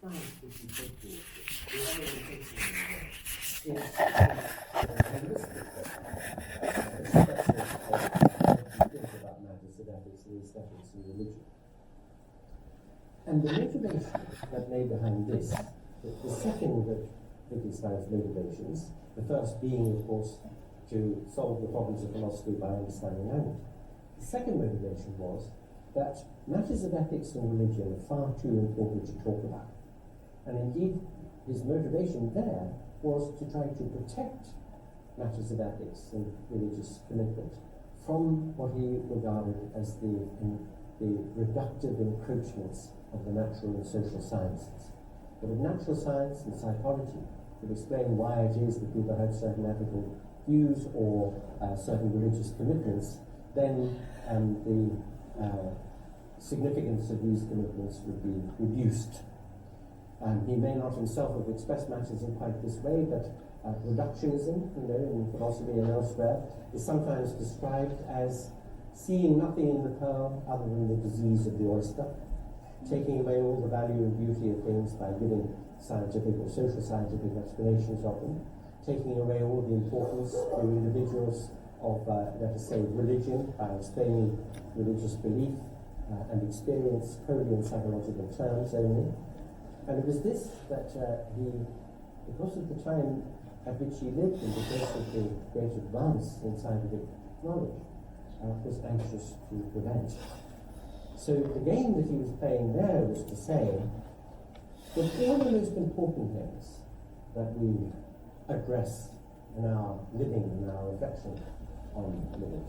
stance that you take towards it, the orientation of the work, is holistic. About matters of ethics and aesthetics and religion. And the motivation that lay behind this, the second of Wittgenstein's motivations, the first being, of course, to solve the problems of philosophy by understanding language. The second motivation was that matters of ethics and religion are far too important to talk about. And indeed, his motivation there was to try to protect matters of ethics and religious commitment from what he regarded as the reductive encroachments of the natural and social sciences. But if natural science and psychology could explain why it is that people had certain ethical views or certain religious commitments, then the significance of these commitments would be reduced. He may not himself have expressed matters in quite this way, but reductionism, in philosophy and elsewhere, is sometimes described as seeing nothing in the pearl other than the disease of the oyster, taking away all the value and beauty of things by giving scientific or social scientific explanations of them, taking away all the importance to individuals of, let us say, religion by explaining religious belief and experience wholly in psychological terms only. And it was this that he, because of the time at which he lived and because of the great advance in scientific knowledge, was anxious to prevent. So the game that he was playing there was to say that all the most important things that we address in our living and our reflection on living,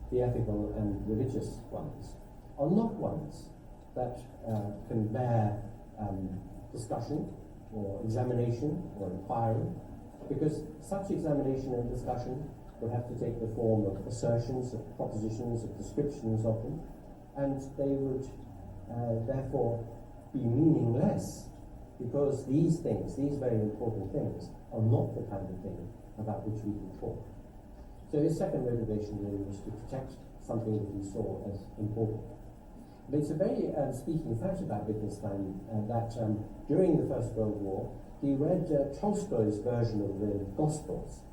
the ethical and religious ones, are not ones that can bear discussion or examination or inquiry, because such examination and discussion would have to take the form of assertions, of propositions, of descriptions of them, and they would therefore be meaningless, because these things, these very important things, are not the kind of thing about which we can talk. So his second motivation really was to protect something that he saw as important. But it's a very speaking fact about Wittgenstein that during the First World War, he read Tolstoy's version of the Gospels.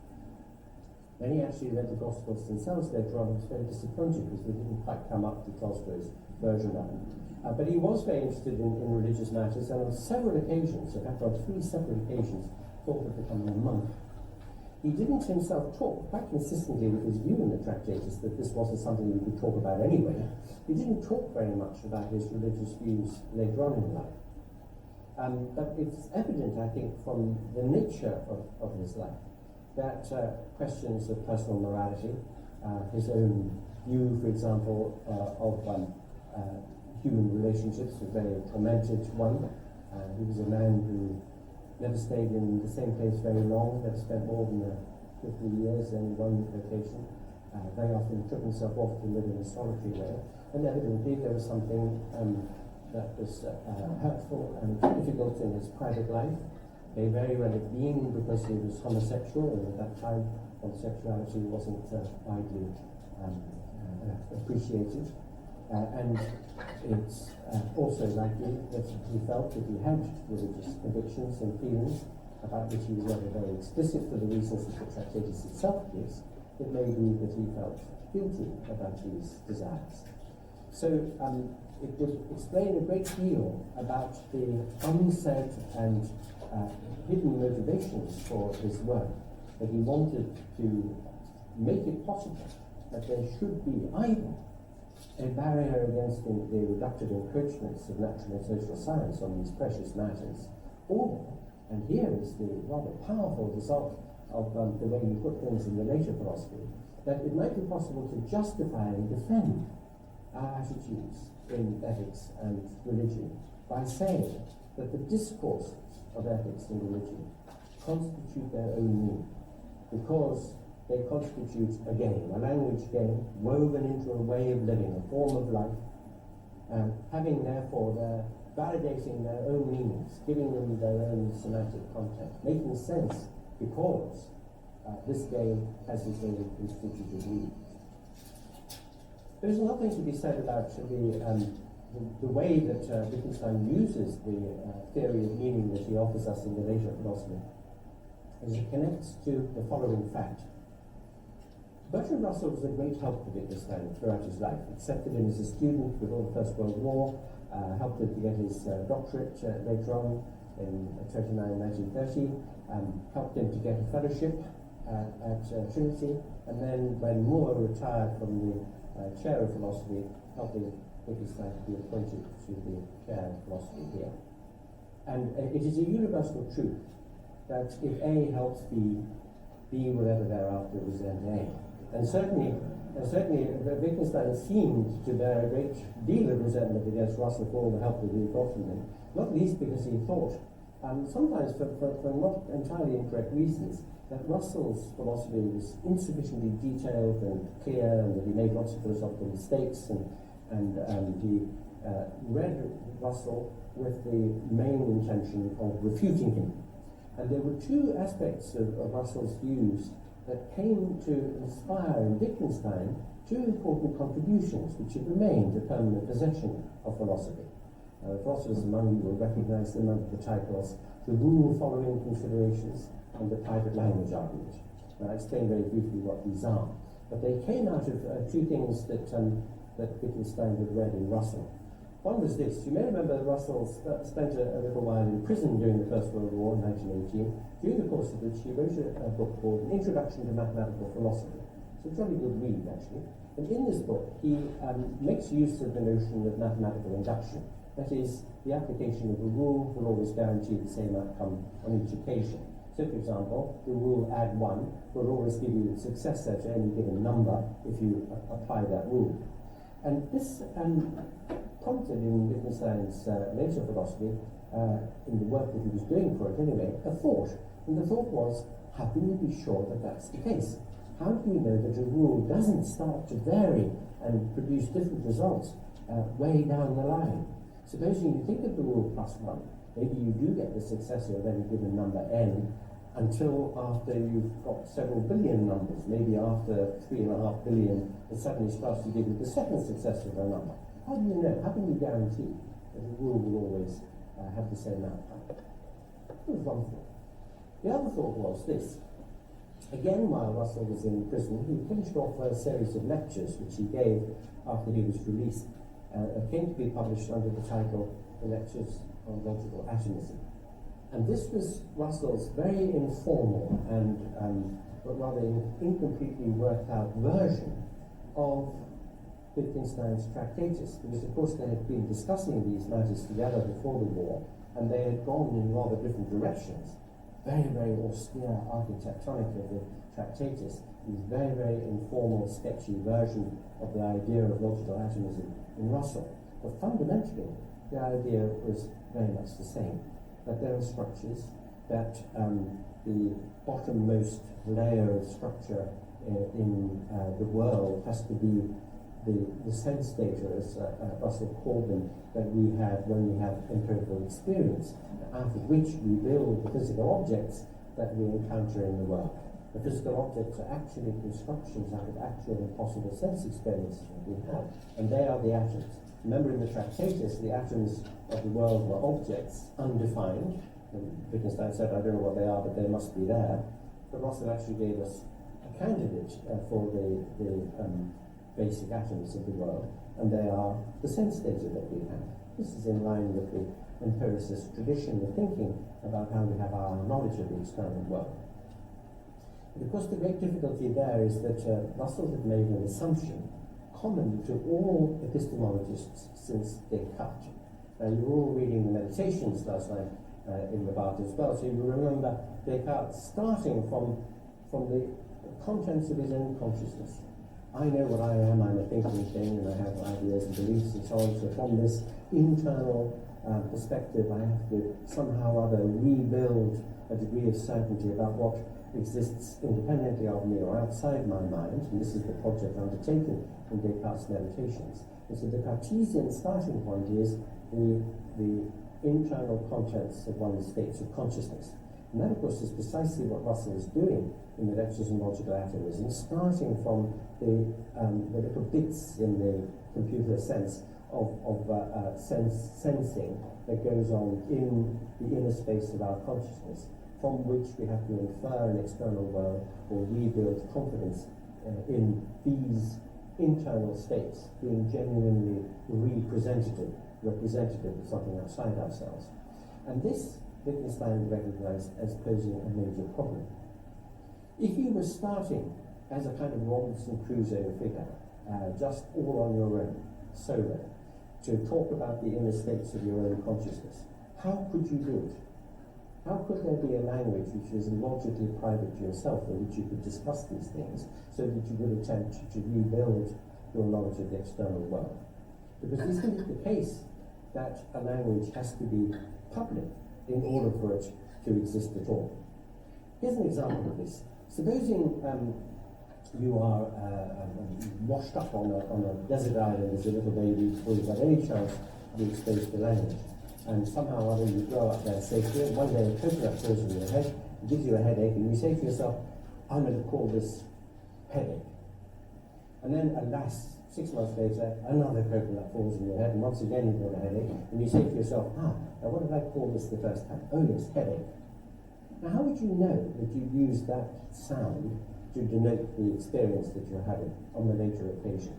When he actually read the Gospels themselves later on, he was very disappointed because they didn't quite come up to Tolstoy's version of them. But he was very interested in religious matters, and on several occasions, in fact on 3 separate occasions, thought of becoming a monk. He didn't himself talk quite consistently with his view in the Tractatus that this wasn't something we could talk about anyway. He didn't talk very much about his religious views later on in life. But it's evident, I think, from the nature of his life that questions of personal morality, his own view, for example, of human relationships, was a very tormented one. He was a man who never stayed in the same place very long, never spent more than 50 years in one location, very often took himself off to live in a solitary way, and evidently there was something that was hurtful and difficult in his private life. May very well have been because he was homosexual, and at that time homosexuality wasn't widely appreciated. And it's also likely that he felt that he had religious convictions and feelings about which he was never very explicit for the reasons that the Tractatus itself gives. It may be that he felt guilty about these desires. So it would explain a great deal about the unsaid and hidden motivations for his work, that he wanted to make it possible that there should be either a barrier against the reductive encroachments of natural and social science on these precious matters, or, and here is the rather powerful result of the way he put things in the later philosophy, that it might be possible to justify and defend our attitudes in ethics and religion by saying that the discourses of ethics and religion constitute their own meaning, because they constitute a game, a language game, woven into a way of living, a form of life, having therefore validating their own meanings, giving them their own semantic content, making sense because this game has its own constituted meaning. There's nothing to be said about the the way that Wittgenstein uses the theory of meaning that he offers us in the later philosophy is it connects to the following fact. Bertrand Russell was a great help to Wittgenstein throughout his life. Accepted him as a student before the First World War, helped him to get his doctorate later on in 1930, helped him to get a fellowship at Trinity, and then when Moore retired from the chair of philosophy, helping Wittgenstein to be appointed to the chair of philosophy here. And it is a universal truth that if A helps B, B will ever thereafter resent A. And certainly Wittgenstein seemed to bear a great deal of resentment against Russell for all the help that he got from him, not least because he thought, sometimes for not entirely incorrect reasons, that Russell's philosophy was insufficiently detailed and clear, and that he made lots of philosophical mistakes, and he read Russell with the main intention of refuting him. And there were two aspects of Russell's views that came to inspire in Wittgenstein two important contributions which have remained a permanent possession of philosophy. Philosophers among you will recognize them under the titles The Rule-Following Considerations and The Private Language Argument. I'll explain very briefly what these are. But they came out of two things that Wittgenstein had read in Russell. One was this. You may remember that Russell spent a little while in prison during the First World War in 1918, during the course of which he wrote a book called An Introduction to Mathematical Philosophy. It's a jolly good read, actually. And in this book, he makes use of the notion of mathematical induction. That is, the application of a rule will always guarantee the same outcome on each occasion. So, for example, the rule add 1 will always give you the successor to any given number if you apply that rule. And this prompted in Wittgenstein's later philosophy, in the work that he was doing for it anyway, a thought. And the thought was, how can you be sure that that's the case? How do you know that a rule doesn't start to vary and produce different results way down the line? Supposing you think of the rule plus 1, maybe you do get the successor of any given number n until after you've got several billion numbers, maybe after 3.5 billion, it suddenly starts to give you the second successor of a number. How do you know? How can you guarantee that the rule will always have the same outcome? That was one thought. The other thought was this. Again, while Russell was in prison, he finished off a series of lectures which he gave after he was released. Came to be published under the title The Lectures on Logical Atomism. And this was Russell's very informal and but rather incompletely worked out version of Wittgenstein's Tractatus, because of course they had been discussing these matters together before the war, and they had gone in rather different directions. Very, very austere architectonic of the Tractatus, this very, very informal, sketchy version of the idea of logical atomism in Russell. But fundamentally, the idea was very much the same, that there are structures, that the bottommost layer of structure in the world has to be the sense data, as Russell called them, that we have when we have empirical experience, out of which we build the physical objects that we encounter in the world. The physical objects are actually constructions out of actual and possible sense experiences that we have, and they are the atoms. Remember, in the Tractatus, the atoms of the world were objects, undefined. And Wittgenstein said, I don't know what they are, but they must be there. But Russell actually gave us a candidate for the basic atoms of the world, and they are the sense data that we have. This is in line with the empiricist tradition of thinking about how we have our knowledge of the external world. But of course, the great difficulty there is that Russell had made an assumption common to all epistemologists since Descartes. Now, you were all reading the Meditations last night in Labarthe as well, so you remember Descartes starting from the contents of his own consciousness. I know what I am, I'm a thinking thing, and I have ideas and beliefs and so on. So from this internal perspective, I have to somehow or other rebuild a degree of certainty about what exists independently of me or outside my mind, and this is the project undertaken in Descartes' Meditations. And so the Cartesian starting point is the internal contents of one's states of consciousness. And that, of course, is precisely what Russell is doing in the Lectures on Logical Atomism, starting from the little bits in the computer sense sensing that goes on in the inner space of our consciousness, from which we have to infer an external world or rebuild confidence in these internal states being genuinely representative of something outside ourselves. And this Wittgenstein recognized as posing a major problem. If you were starting as a kind of Robinson Crusoe figure, just all on your own, solo, to talk about the inner states of your own consciousness, how could you do it? How could there be a language which is logically private to yourself, in which you could discuss these things, so that you would attempt to rebuild your knowledge of the external world? Because isn't it the case that a language has to be public in order for it to exist at all? Here's an example of this. Supposing you are washed up on a desert island as a little baby before you've got any chance to be exposed to language, and somehow or other you grow up there safely, and one day a coconut falls on your head, it gives you a headache, and you say to yourself, I'm going to call this headache. And then, alas, 6 months later, another coconut falls on your head, and once again you've got a headache, and you say to yourself, now what did I call this the first time? Oh yes, headache. Now how would you know that you used that sound to denote the experience that you're having on the later occasion?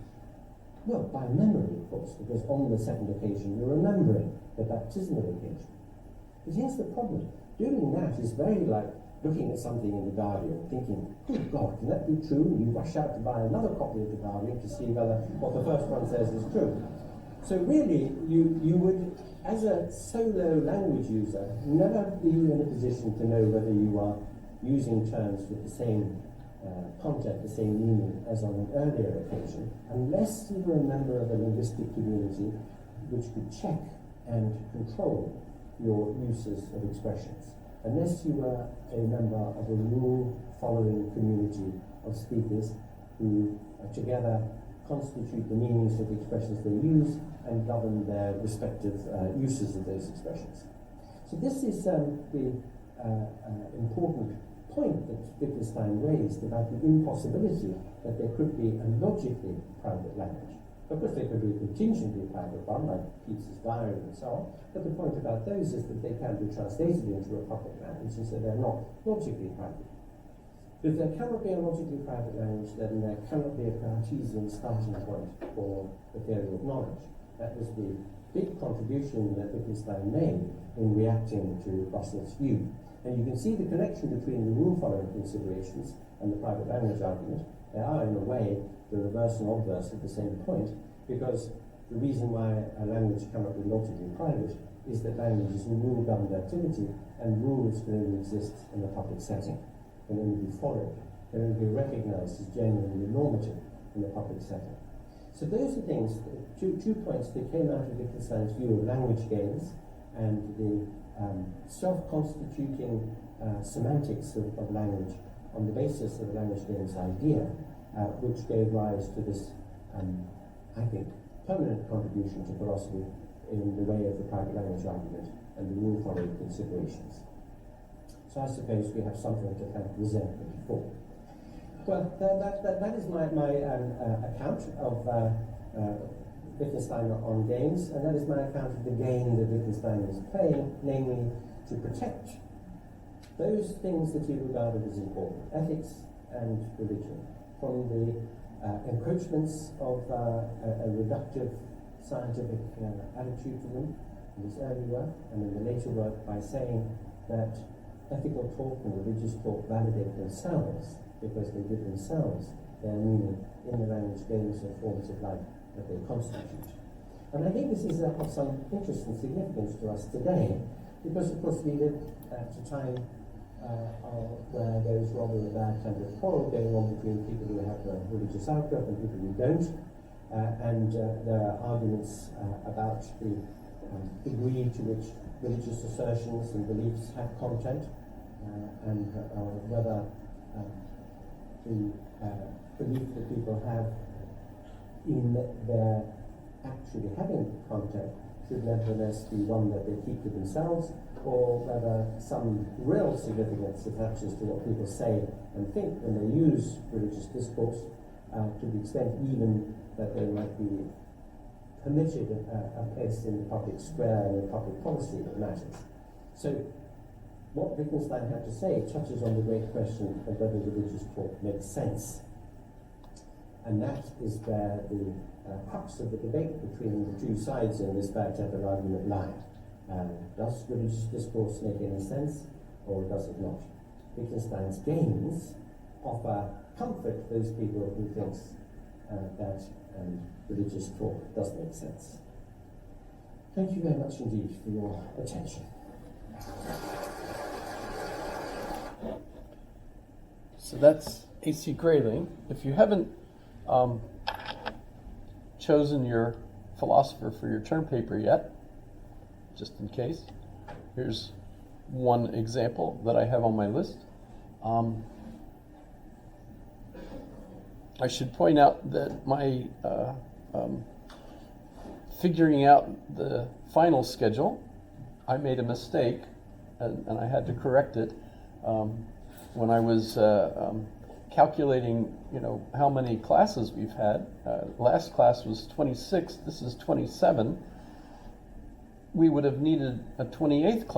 Well, by memory, of course, because on the second occasion you're remembering the baptismal occasion. But here's the problem. Doing that is very like looking at something in The Guardian, thinking, good God, can that be true? And you rush out to buy another copy of The Guardian to see whether what the first one says is true. So really, you would, as a solo language user, never be in a position to know whether you are using terms with the same content, the same meaning as on an earlier occasion, unless you were a member of a linguistic community which could check and control your uses of expressions. Unless you were a member of a rule-following community of speakers who together constitute the meanings of the expressions they use and govern their respective uses of those expressions. So this is the important point that Wittgenstein raised about the impossibility that there could be a logically private language. Of course, there could be a contingently private one, like Keats's diary and so on, but the point about those is that they can be translated into a public language, and so they're not logically private. If there cannot be a logically private language, then there cannot be a Cartesian starting point for the theory of knowledge. That was the big contribution that Wittgenstein made in reacting to Russell's view. And you can see the connection between the rule-following considerations and the private language argument. They are, in a way, the reverse and obverse of the same point, because the reason why a language cannot be logically private is that language is a rule-governed activity, and rules can only exist in a public setting, can only be followed, can only be recognized as genuinely normative in a public setting. So those are things, two points that came out of Wittgenstein's view of language games and the self-constituting semantics of language on the basis of the language games idea, which gave rise to this, I think, permanent contribution to philosophy in the way of the private language argument and the rule-following considerations. So I suppose we have something to thank resentment for. Well, that is my account of Wittgenstein on games, and that is my account of the game that Wittgenstein is playing, namely to protect those things that he regarded as important, ethics and religion, from the encroachments of a reductive scientific attitude to them in his early work and in the later work, by saying that ethical talk and religious talk validate themselves because they give themselves their meaning in the language games and forms of life that they constitute. And I think this is of some interest and significance to us today, because of course we live at a time where there is rather a bad kind of quarrel going on between people who have a religious outlook and people who don't, and there are arguments about the degree to which religious assertions and beliefs have content, and whether the belief that people have in their actually having content should nevertheless be one that they keep to themselves, or whether some real significance attaches to what people say and think when they use religious discourse, to the extent even that they might be permitted a place in the public square and in public policy matters. So what Wittgenstein had to say touches on the great question of whether religious talk makes sense. And that is where the crux of the debate between the two sides in this Baghdad argument lie. Does religious discourse make any sense, or does it not? Wittgenstein's gains offer comfort to those people who think that religious talk does make sense. Thank you very much indeed for your attention. So that's A.C. Grayling. If you haven't chosen your philosopher for your term paper yet, just in case, here's one example that I have on my list. I should point out that my figuring out the final schedule, I made a mistake, and I had to correct it when I was calculating, how many classes we've had. Last class was 26. This is 27. We would have needed a 28th class.